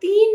3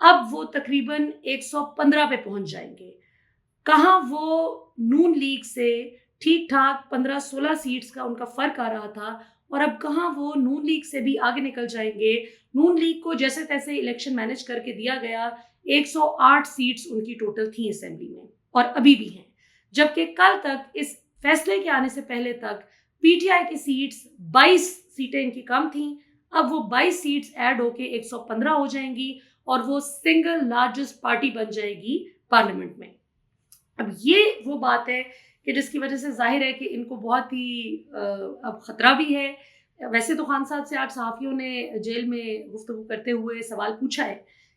اب وہ تقریباً 115 پہ پہنچ جائیں گے. کہاں وہ نون لیگ سے ٹھیک ٹھاک 15-16 سیٹس کا ان کا فرق آ رہا تھا، اور اب کہاں وہ نون لیگ سے بھی آگے نکل جائیں گے. نون لیگ کو جیسے تیسے الیکشن مینج کر کے دیا گیا. 108 سیٹس ان کی ٹوٹل تھیں اسمبلی میں، اور ابھی بھی ہیں. جبکہ کل تک اس فیصلے کے آنے سے پہلے تک پی ٹی آئی کی سیٹس 22 سیٹیں ان کی کم تھیں. اب وہ 22 سیٹس ایڈ ہو کے 115 ہو جائیں گی، اور وہ سنگل لارجسٹ پارٹی بن جائے گی پارلیمنٹ میں. اب یہ وہ بات ہے کہ جس کی وجہ سے ظاہر ہے کہ ان کو بہت ہی اب خطرہ بھی ہے. ویسے تو خان صاحب سے آج صحافیوں نے جیل میں گفتگو کرتے ہوئے سوال پوچھا ہے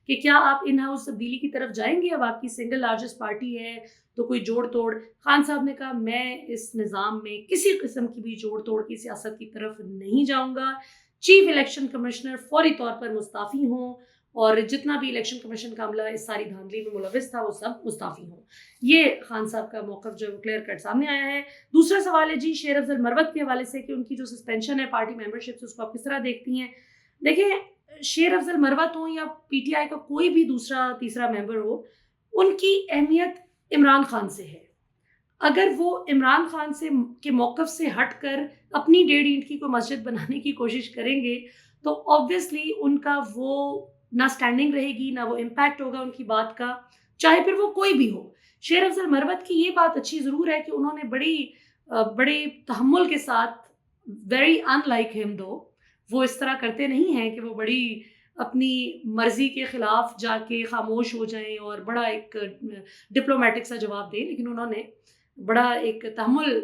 کہ کیا آپ ان ہاؤس تبدیلی کی طرف جائیں گے؟ اب آپ کی سنگل لارجسٹ پارٹی ہے تو کوئی جوڑ توڑ. خان صاحب نے کہا میں اس نظام میں کسی قسم کی بھی جوڑ توڑ کی سیاست کی طرف نہیں جاؤں گا. چیف الیکشن کمشنر فوری طور پر مستعفی ہوں، اور جتنا بھی الیکشن کمیشن کا عملہ اس ساری دھاندلی میں ملوث تھا وہ سب مستعفی ہوں. یہ خان صاحب کا موقف جو کلیئر کٹ سامنے آیا ہے. دوسرا سوال ہے جی شیر افضل مروت کے حوالے سے کہ ان کی جو سسپینشن ہے پارٹی ممبرشپ سے، اس کو آپ کس طرح دیکھتی ہیں؟ دیکھیں، شیر افضل مروت ہوں یا پی ٹی آئی کا کوئی بھی دوسرا تیسرا ممبر ہو، ان کی اہمیت عمران خان سے ہے. اگر وہ عمران خان سے کے موقف سے ہٹ کر اپنی 1.5 اینٹ کی کوئی مسجد بنانے کی کوشش کریں گے تو آبویسلی ان کا وہ نہ سٹینڈنگ رہے گی، نہ وہ امپیکٹ ہوگا ان کی بات کا، چاہے پھر وہ کوئی بھی ہو. شیر افضل مروت کی یہ بات اچھی ضرور ہے کہ انہوں نے بڑے تحمل کے ساتھ، ویری ان لائک ہم دو، وہ اس طرح کرتے نہیں ہیں کہ وہ بڑی اپنی مرضی کے خلاف جا کے خاموش ہو جائیں اور بڑا ایک ڈپلومیٹک سا جواب دیں، لیکن انہوں نے بڑا ایک تحمل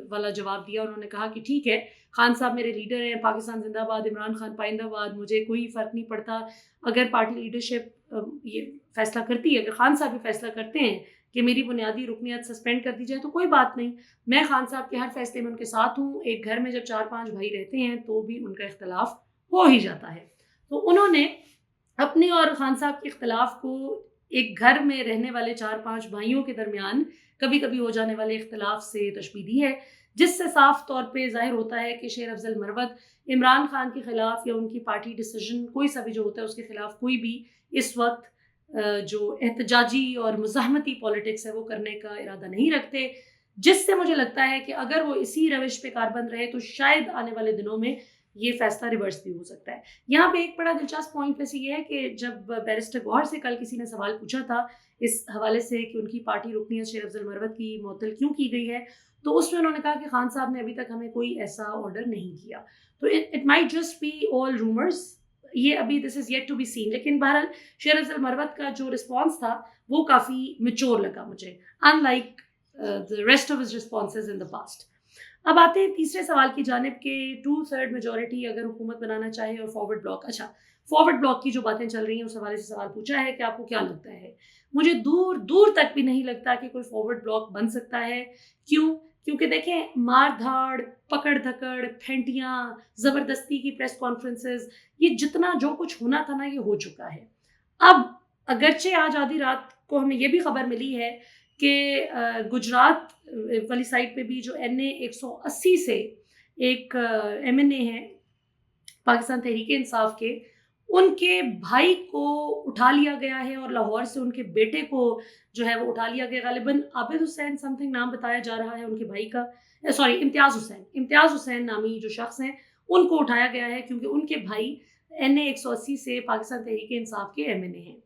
والا جواب دیا. انہوں نے کہا کہ ٹھیک ہے، خان صاحب میرے لیڈر ہیں، پاکستان زندہ باد، عمران خان پائندہ باد، مجھے کوئی فرق نہیں پڑتا. اگر پارٹی لیڈرشپ یہ فیصلہ کرتی ہے، اگر خان صاحب یہ فیصلہ کرتے ہیں کہ میری بنیادی رکنیت سسپینڈ کر دی جائے تو کوئی بات نہیں، میں خان صاحب کے ہر فیصلے میں ان کے ساتھ ہوں. ایک گھر میں جب 4-5 بھائی رہتے ہیں تو بھی ان کا اختلاف ہو ہی جاتا ہے. تو انہوں نے اپنے اور خان صاحب کے اختلاف کو ایک گھر میں رہنے والے 4-5 بھائیوں کے درمیان کبھی کبھی ہو جانے والے اختلاف سے تشبیہ دی ہے، جس سے صاف طور پہ ظاہر ہوتا ہے کہ شیر افضل مروت عمران خان کے خلاف یا ان کی پارٹی ڈیسیجن کوئی سا بھی جو ہوتا ہے اس کے خلاف کوئی بھی اس وقت جو احتجاجی اور مزاحمتی پالیٹکس ہے وہ کرنے کا ارادہ نہیں رکھتے. جس سے مجھے لگتا ہے کہ اگر وہ اسی روش پہ کاربند رہے تو شاید آنے والے دنوں میں یہ فیصلہ ریورس بھی ہو سکتا ہے. یہاں پہ ایک بڑا دلچسپ پوائنٹ ویسے یہ ہے کہ جب بیرسٹر گوہر سے کل کسی نے سوال پوچھا تھا اس حوالے سے کہ ان کی پارٹی رکنیت شیر افضل مروت کی معطل کیوں کی گئی ہے، تو اس میں انہوں نے کہا کہ خان صاحب نے ابھی تک ہمیں کوئی ایسا آرڈر نہیں کیا. تو it might just be all rumours, یہ ابھی this is yet to be seen. لیکن بہرحال شیر افضل مروت کا جو رسپانس تھا وہ کافی میچور لگا مجھے، in like the rest of his responses in the past. اب آتے ہیں تیسرے سوال کی جانب کہ 2/3 میجورٹی اگر حکومت بنانا چاہے اور فارورڈ بلاک. اچھا، فارورڈ بلاک کی جو باتیں چل رہی ہیں اس حوالے سے سوال پوچھا ہے کہ آپ کو کیا لگتا ہے. مجھے دور دور تک بھی نہیں لگتا کہ کوئی فارورڈ بلاک بن سکتا ہے. کیونکہ دیکھیں، مار دھاڑ، پکڑ دھکڑ، پھینٹیاں، زبردستی کی پریس کانفرنسز، یہ جتنا جو کچھ ہونا تھا نا یہ ہو چکا ہے. اب اگرچہ آج آدھی رات کو ہمیں یہ بھی خبر ملی ہے کہ گجرات والی سائڈ پہ بھی جو NA 180 سے ایک MNA ہیں پاکستان تحریک انصاف کے، ان کے بھائی کو اٹھا لیا گیا ہے، اور لاہور سے ان کے بیٹے کو جو ہے وہ اٹھا لیا گیا. غالباً عابد حسین سم تھنگ نام بتایا جا رہا ہے ان کے بھائی کا، سوری امتیاز حسین نامی جو شخص ہیں ان کو اٹھایا گیا ہے کیونکہ ان کے بھائی NA 180 سے پاکستان تحریک انصاف کے MNA ہیں.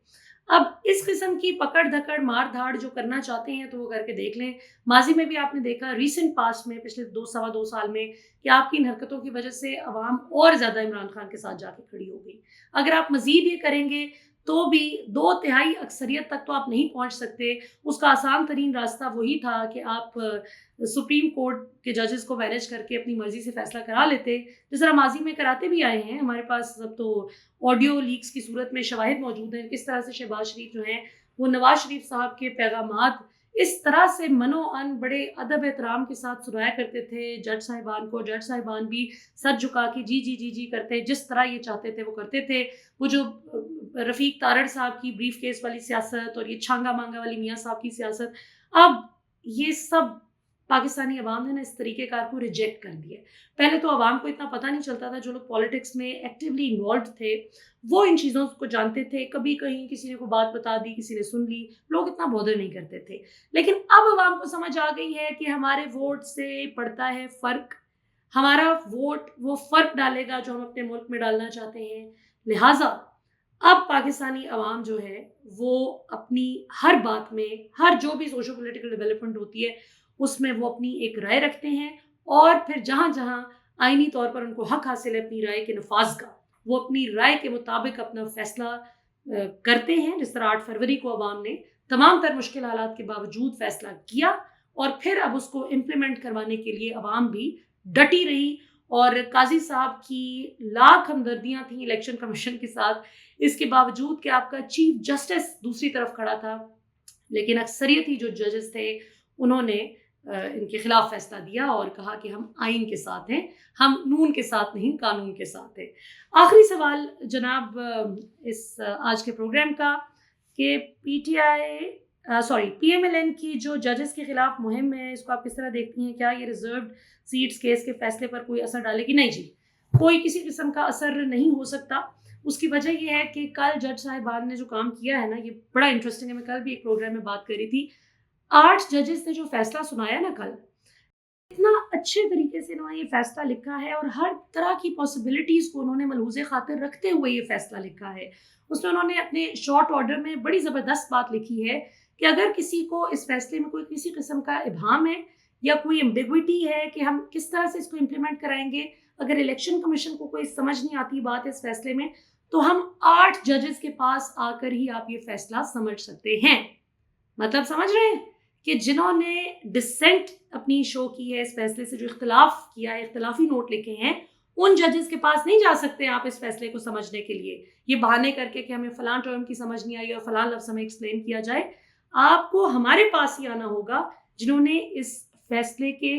اب اس قسم کی پکڑ دھکڑ مار دھاڑ جو کرنا چاہتے ہیں تو وہ کر کے دیکھ لیں. ماضی میں بھی آپ نے دیکھا، ریسنٹ پاسٹ میں پچھلے 2 سال میں، کہ آپ کی ان حرکتوں کی وجہ سے عوام اور زیادہ عمران خان کے ساتھ جا کے کھڑی ہو گئی. اگر آپ مزید یہ کریں گے تو بھی 2/3 اکثریت تک تو آپ نہیں پہنچ سکتے. اس کا آسان ترین راستہ وہی تھا کہ آپ سپریم کورٹ کے ججز کو مینیج کر کے اپنی مرضی سے فیصلہ کرا لیتے، جس طرح ماضی میں کراتے بھی آئے ہیں. ہمارے پاس اب تو آڈیو لیکس کی صورت میں شواہد موجود ہیں کس طرح سے شہباز شریف جو ہیں وہ نواز شریف صاحب کے پیغامات اس طرح سے منو ان بڑے ادب احترام کے ساتھ سنایا کرتے تھے جج صاحبان کو. جج صاحبان بھی سر جھکا کے جی جی جی جی کرتے، جس طرح یہ چاہتے تھے وہ کرتے تھے. وہ جو رفیق تارڑ صاحب کی بریف کیس والی سیاست اور یہ چھانگا مانگا والی میاں صاحب کی سیاست، اب یہ سب پاکستانی عوام نے نا اس طریقہ کار کو ریجیکٹ کر دیا ہے. پہلے تو عوام کو اتنا پتہ نہیں چلتا تھا, جو لوگ پالیٹکس میں ایکٹیولی انوالوڈ تھے وہ ان چیزوں کو جانتے تھے. کبھی کہیں کسی نے کوئی بات بتا دی, کسی نے سن لی, لوگ اتنا بودر نہیں کرتے تھے. لیکن اب عوام کو سمجھ آ گئی ہے کہ ہمارے ووٹ سے پڑتا ہے فرق, ہمارا ووٹ وہ فرق ڈالے گا جو ہم اپنے ملک میں ڈالنا چاہتے ہیں. لہٰذا اب پاکستانی عوام جو ہے وہ اپنی ہر بات میں, ہر جو بھی سوشو پولیٹیکل ڈیولپمنٹ ہوتی ہے اس میں وہ اپنی ایک رائے رکھتے ہیں, اور پھر جہاں جہاں آئینی طور پر ان کو حق حاصل ہے اپنی رائے کے نفاذ کا, وہ اپنی رائے کے مطابق اپنا فیصلہ کرتے ہیں. جس طرح 8 فروری کو عوام نے تمام تر مشکل حالات کے باوجود فیصلہ کیا, اور پھر اب اس کو امپلیمنٹ کروانے کے لیے عوام بھی ڈٹی رہی. اور قاضی صاحب کی لاکھ ہمدردیاں تھیں الیکشن کمیشن کے ساتھ, اس کے باوجود کہ آپ کا چیف جسٹس دوسری طرف کھڑا تھا, لیکن اکثریتی جو ججز تھے انہوں نے ان کے خلاف فیصلہ دیا اور کہا کہ ہم آئین کے ساتھ ہیں, ہم نون کے ساتھ نہیں قانون کے ساتھ ہیں. آخری سوال جناب اس آج کے پروگرام کا, کہ پی ایم ایل این کی جو ججز کے خلاف مہم ہے اس کو آپ کس طرح دیکھتی ہیں؟ کیا یہ ریزروڈ سیٹس کیس کے فیصلے پر کوئی اثر ڈالے گی؟ نہیں جی, کوئی کسی قسم کا اثر نہیں ہو سکتا. اس کی وجہ یہ ہے کہ کل جج صاحبان نے جو کام کیا ہے نا, یہ بڑا انٹرسٹنگ ہے. میں کل بھی ایک پروگرام میں بات کر رہی تھی, 8 ججز نے جو فیصلہ سنایا نا کل, اتنا اچھے طریقے سے انہوں نے یہ فیصلہ لکھا ہے, اور ہر طرح کی پاسبلٹیز کو انہوں نے ملحوظ خاطر رکھتے ہوئے یہ فیصلہ لکھا ہے. اس میں انہوں نے اپنے شارٹ آرڈر میں بڑی زبردست بات لکھی ہے کہ اگر کسی کو اس فیصلے میں کوئی کسی قسم کا ابہام ہے یا کوئی ایمبیگوٹی ہے کہ ہم کس طرح سے اس کو امپلیمنٹ کرائیں گے, اگر الیکشن کمیشن کو کوئی سمجھ نہیں آتی بات اس فیصلے میں, تو ہم 8 ججز کے پاس آ کر ہی آپ یہ فیصلہ سمجھ سکتے ہیں. مطلب سمجھ رہے ہیں کہ جنہوں نے ڈسینٹ اپنی شو کی ہے اس فیصلے سے, جو اختلاف کیا ہے, اختلافی نوٹ لکھے ہیں, ان ججز کے پاس نہیں جا سکتے آپ اس فیصلے کو سمجھنے کے لیے یہ بہانے کر کے کہ ہمیں فلاں ٹرم کی سمجھ نہیں آئی اور فلاں لفظ ہمیں ایکسپلین کیا جائے. آپ کو ہمارے پاس ہی آنا ہوگا جنہوں نے اس فیصلے کے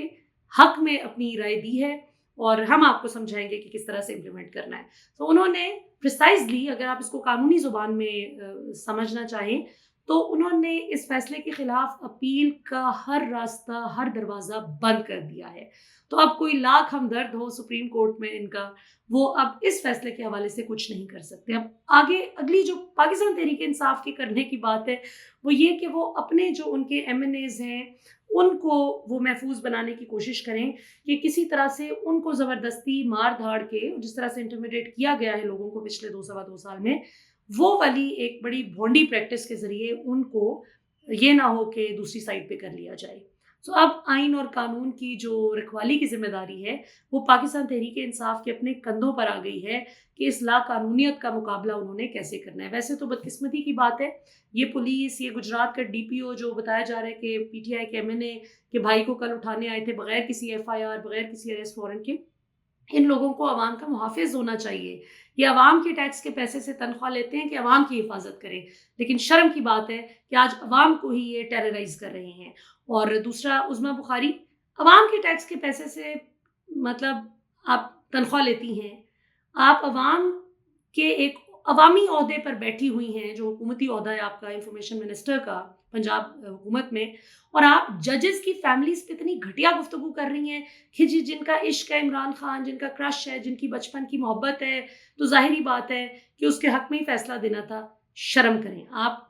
حق میں اپنی رائے دی ہے, اور ہم آپ کو سمجھائیں گے کہ کس طرح سے امپلیمنٹ کرنا ہے. تو انہوں نے پریسائزلی, اگر آپ اس کو قانونی زبان میں سمجھنا چاہیں, تو انہوں نے اس فیصلے کے خلاف اپیل کا ہر راستہ, ہر دروازہ بند کر دیا ہے. تو اب کوئی لاکھ ہمدرد ہو سپریم کورٹ میں ان کا, وہ اب اس فیصلے کے حوالے سے کچھ نہیں کر سکتے. اب آگے اگلی جو پاکستان تحریک انصاف کی کرنے کی بات ہے وہ یہ کہ وہ اپنے جو ان کے ایم این ایز ہیں ان کو وہ محفوظ بنانے کی کوشش کریں, کہ کسی طرح سے ان کو زبردستی مار دھاڑ کے, جس طرح سے انٹیمیڈیٹ کیا گیا ہے لوگوں کو پچھلے 2 سال میں, وہ والی ایک بڑی بھونڈی پریکٹس کے ذریعے ان کو یہ نہ ہو کہ دوسری سائڈ پہ کر لیا جائے. تو اب آئین اور قانون کی جو رکھوالی کی ذمہ داری ہے وہ پاکستان تحریک انصاف کے اپنے کندھوں پر آ گئی ہے کہ اس لا قانونیت کا مقابلہ انہوں نے کیسے کرنا ہے. ویسے تو بدقسمتی کی بات ہے, یہ پولیس, یہ گجرات کا ڈی پی او جو بتایا جا رہا ہے کہ پی ٹی آئی کے ایم این اے کے بھائی کو کل اٹھانے آئے تھے بغیر کسی ایف آئی آر, بغیر کسی اریسٹ وارنٹ کے, ان لوگوں کو عوام کا محافظ ہونا چاہیے. یہ عوام کے ٹیکس کے پیسے سے تنخواہ لیتے ہیں کہ عوام کی حفاظت کریں, لیکن شرم کی بات ہے کہ آج عوام کو ہی یہ ٹیررائز کر رہے ہیں. اور دوسرا, عظمیٰ بخاری, عوام کے ٹیکس کے پیسے سے مطلب آپ تنخواہ لیتی ہیں, آپ عوام کے ایک عوامی عہدے پر بیٹھی ہوئی ہیں, جو حکومتی عہدہ ہے آپ کا انفارمیشن منسٹر کا پنجاب حکومت میں, اور آپ ججز کی فیملیز پہ اتنی گھٹیا گفتگو کر رہی ہیں کہ جن کا عشق ہے عمران خان, جن کا کرش ہے, جن کی بچپن کی محبت ہے, تو ظاہری بات ہے کہ اس کے حق میں ہی فیصلہ دینا تھا. شرم کریں. آپ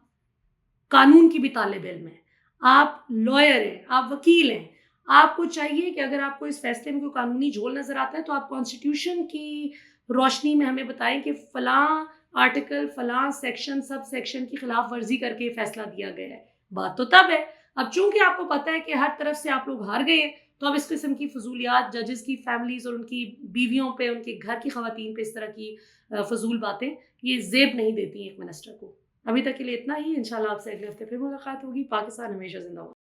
قانون کی بھی طالب علم ہیں, آپ لائر ہیں, آپ وکیل ہیں, آپ کو چاہیے کہ اگر آپ کو اس فیصلے میں کوئی قانونی جھول نظر آتا ہے تو آپ کانسٹیٹیوشن کی روشنی میں ہمیں بتائیں کہ فلاں آرٹیکل, فلاں سیکشن, سب سیکشن کی خلاف ورزی کر کے فیصلہ دیا گیا ہے. بات تو تب ہے. اب چونکہ آپ کو پتہ ہے کہ ہر طرف سے آپ لوگ ہار گئے ہیں, تو اب اس قسم کی فضولیات ججز کی فیملیز اور ان کی بیویوں پہ, ان کے گھر کی خواتین پہ اس طرح کی فضول باتیں یہ زیب نہیں دیتی ہیں ایک منسٹر کو. ابھی تک کے لیے اتنا ہی. انشاءاللہ آپ سے اگلے ہفتے پھر ملاقات ہوگی. پاکستان ہمیشہ زندہ ہو.